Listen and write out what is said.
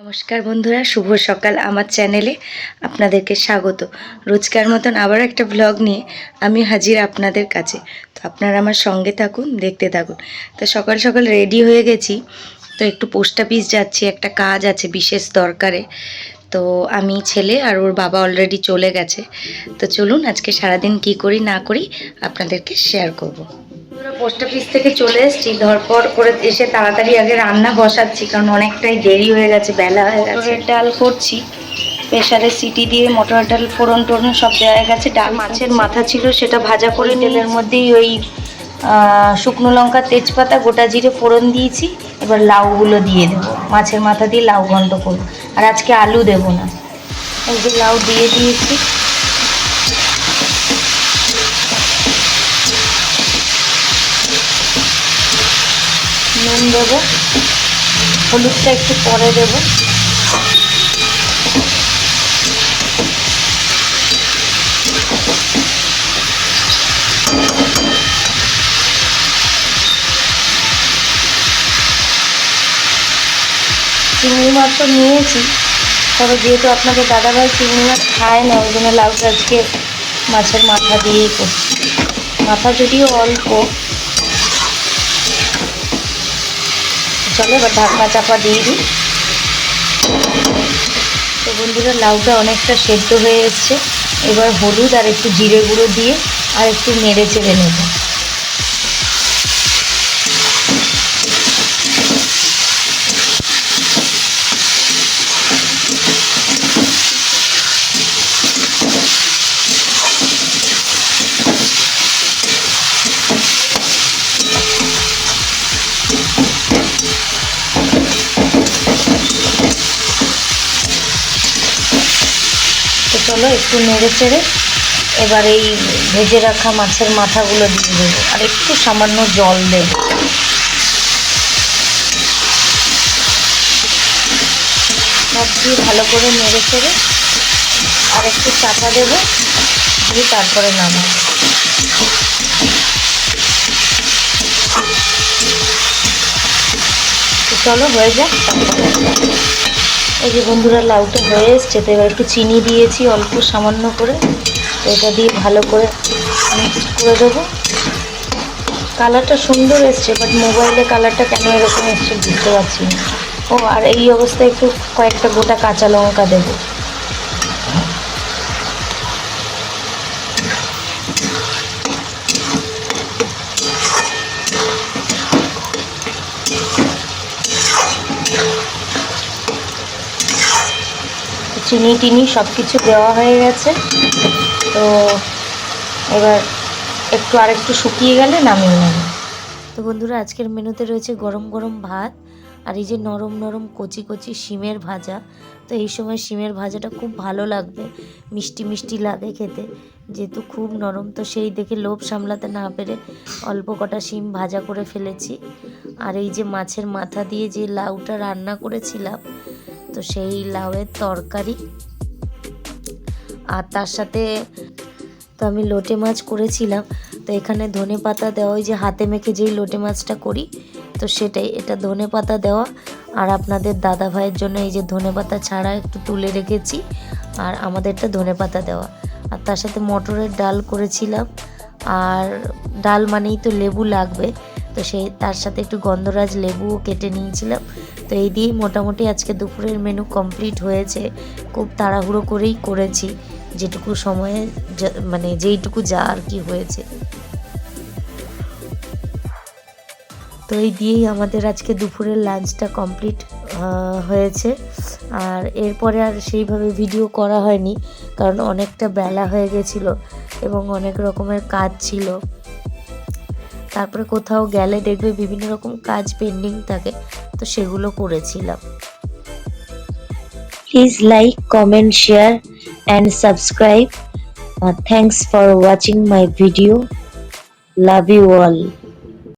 নমস্কার বন্ধুরা, শুভ সকাল। আমার চ্যানেলে আপনাদেরকে স্বাগত। রোজকার মতন আবার একটা ব্লগ নিয়ে আমি হাজির আপনাদের কাছে। তো আপনারা আমার সঙ্গে থাকুন, দেখতে থাকুন। তো সকাল সকাল রেডি হয়ে গেছি, তো একটু পোস্ট অফিস যাচ্ছি, একটা কাজ আছে বিশেষ দরকারে। তো আমি, ছেলে আর ওর বাবা অলরেডি চলে গেছে। তো চলুন আজকে সারাদিন কি করি না করি আপনাদেরকে শেয়ার করব। পোস্ট অফিস থেকে চলে এসেছি, ধরপর করে এসে তাড়াতাড়ি আগে রান্না বসাচ্ছি, কারণ অনেকটাই দেরি হয়ে গেছে, বেলা হয়ে গেছে। মটরের ডাল করছি, প্রেশারে সিটি দিয়ে মটরের ডাল ফোড়ন টোড়ন সব দেওয়া গেছে। ডাল মাছের মাথা ছিল, সেটা ভাজা করে তেলের মধ্যেই ওই শুকনো লঙ্কা, তেজপাতা, গোটা জিরে ফোড়ন দিয়েছি। এবার লাউগুলো দিয়ে দেবো, মাছের মাথা দিয়ে লাউ ঘন্ট করবো। আর আজকে আলু দেবো না, এই যে লাউ দিয়ে দিয়েছি। নুন দেবো, হলুদটা একটু পরে দেবো। চিংড়ি মাছও নিয়েছি, তবে যেহেতু আপনাদের দাদাভাই চিংড়ি মাছ খায় না, ওই জন্য লাউটা আজকে মাছের মাথা দিয়েই করছি। মাথা যদিও অল্প। চলো এবার ঢাকনা চাপা দিয়ে দিই। তো বন্ধুরা, লাউটা অনেকটা সেদ্ধ হয়ে এসছে। এবার হলুদ আর একটু জিরে গুঁড়ো দিয়ে আর একটু নেড়ে চেড়ে নেব। তো চলো একটু নেড়ে চেড়ে এবার এই ভেজে রাখা মাছের মাথাগুলো দিয়ে দেবো, আর একটু সামান্য জল দেব। সব দিয়ে ভালো করে নেড়ে চেড়ে আর একটু চাপা দেবো, দিয়ে তারপরে নামাবো। তো চলো হয়ে যাক। এই যে বন্ধুরা, লাউটা হয়ে এসছে। তো এবার একটু চিনি দিয়েছি অল্প সামান্য করে, তো এটা দিয়ে ভালো করে মিক্স করে দেবো। কালারটা সুন্দর এসছে, বাট মোবাইলে কালারটা কেন এরকম এসছে বুঝতে পারছি না। ও আর এই অবস্থায় একটু কয়েকটা গোটা কাঁচা লঙ্কা দেবো। চিনি টিনি সব কিছু দেওয়া হয়ে গেছে। তো এবার আর একটু শুকিয়ে গেলে নামিয়ে নেব। তো বন্ধুরা, আজকের মেনুতে রয়েছে গরম গরম ভাত আর এই যে নরম নরম কচি কচি শিমের ভাজা। তো এই সময় শিমের ভাজাটা খুব ভালো লাগবে, মিষ্টি মিষ্টি লাগে খেতে, যেহেতু খুব নরম। তো সেই দেখে লোভ সামলাতে না পেরে অল্প কটা শিম ভাজা করে ফেলেছি। আর এই যে মাছের মাথা দিয়ে যে লাউটা রান্না করেছিলাম, তো সেই লাউয়ের তরকারি। আর তার সাথে তো আমি লোটে মাছ করেছিলাম। তো এখানে ধনে পাতা দেওয়া, ওই যে হাতে মেখে যেই লোটে মাছটা করি, তো সেটাই, এটা ধনে পাতা দেওয়া। আর আপনাদের দাদা ভাইয়ের জন্য এই যে ধনে পাতা ছাড়া একটু তুলে রেখেছি, আর আমাদেরটা ধনে পাতা দেওয়া। আর তার সাথে মটরের ডাল করেছিলাম। আর ডাল মানেই তো লেবু লাগবে, তো তার সাথে একটু গন্ধরাজ লেবুও কেটে নিয়েছিলাম। তো এই দিয়েই মোটামুটি আজকে দুপুরের মেনু কমপ্লিট হয়েছে। খুব তাড়াহুড়ো করেই করেছি, যেটুকু সময়ে মানে যেইটুকু যা আর কি হয়েছে। তো এই দিয়েই আমাদের আজকে দুপুরের লাঞ্চটা কমপ্লিট হয়েছে। আর এরপরে আর সেইভাবে ভিডিও করা হয়নি, কারণ অনেকটা বেলা হয়ে গেছিলো এবং অনেক রকমের কাজ ছিল। তারপরে কোথাও গেলে দেখবে বিভিন্ন রকম কাজ পেন্ডিং থাকে, তো সেগুলো করেছিলাম। Please like, comment, share and subscribe. Thanks for watching my video. Love you all.